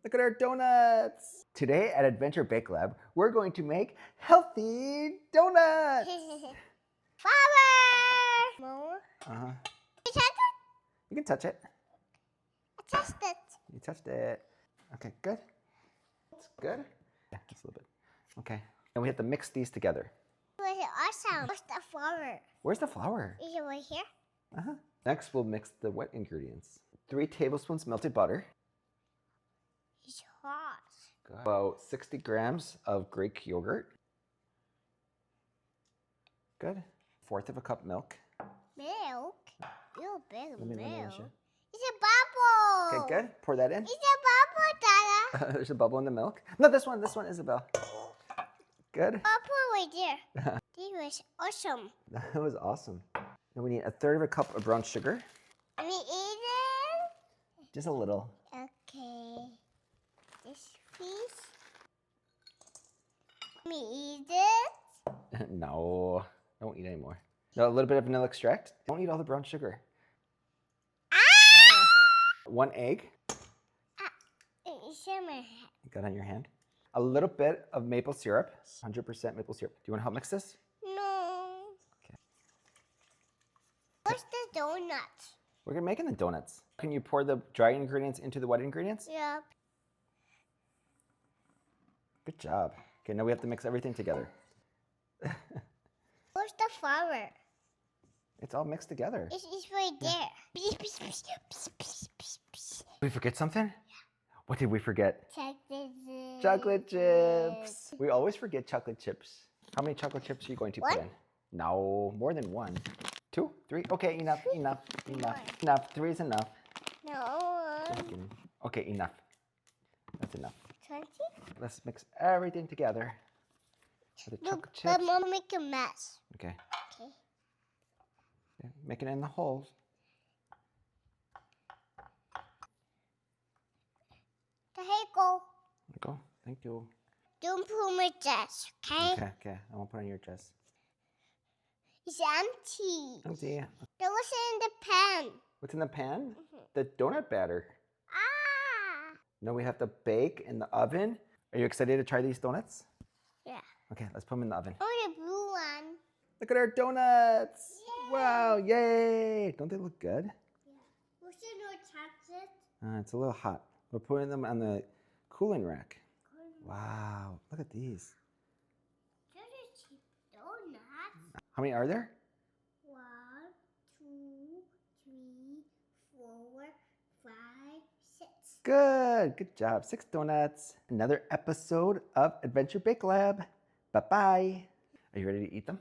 Look at our donuts. Today at Adventure Bake Lab, we're going to make healthy donuts. Flower! More? Uh-huh. You touch it? You can touch it. I touched it. You touched it. Okay, good. That's good. Yeah, just a little bit. Okay. And we have to mix these together. It was awesome. Where's the flour? Where's the flour? Is it right here? Uh-huh. Next, we'll mix the wet ingredients. 3 tablespoons melted butter. It's hot. About 60 grams of Greek yogurt. Good. 1/4 of a cup milk. Milk? Real big Let me milk. measure. It's a bubble. Okay, good. Pour that in. It's a bubble, Dada. There's a bubble in the milk. No, this one, Isabel. Good. Bubble right there. This was awesome. That was awesome. Now we need 1/3 of a cup of brown sugar. Let me eat it. Just a little. Okay. This piece. Let me eat it. No, don't eat anymore. No, a little bit of vanilla extract. Don't eat all the brown sugar. Ah! 1 egg. It's in my head. You got on your hand. A little bit of maple syrup. 100% maple syrup. Do you want to help mix this? No. Okay. What's the donut? We're making the donuts. Can you pour the dry ingredients into the wet ingredients? Yep. Good job. Okay, now we have to mix everything together. Where's the flour? It's all mixed together. It's right there. Did we forget something? Yeah. What did we forget? Chocolate chips. Chocolate chips. We always forget chocolate chips. How many chocolate chips are you going to put 1? in? No, more than 1. 2, 3. Okay, enough. 3 is enough. No. Just kidding. Okay, enough. That's enough. 20? Let's mix everything together. The No, chocolate but chips. Mom make a mess. Okay. Okay. Yeah, make it in the holes. There you go. There you go. Thank you. Don't put my dress, okay? Okay. I won't put on your dress. It's empty. Empty. There was in the pan. What's in the pan? The donut batter. Ah! Now we have to bake in the oven. Are you excited to try these donuts? Yeah. Okay, let's put them in the oven. Oh, the blue one. Look at our donuts. Yay. Wow, yay. Don't they look good? Yeah. What's the no chocolate? It's a little hot. We're putting them on the cooling rack. Wow, look at these. Those are cheap donuts. How many are there? 1, 2, 3, 4, 5, 6. Good job. 6 donuts. Another episode of Adventure Bake Lab. Bye-bye. Are you ready to eat them?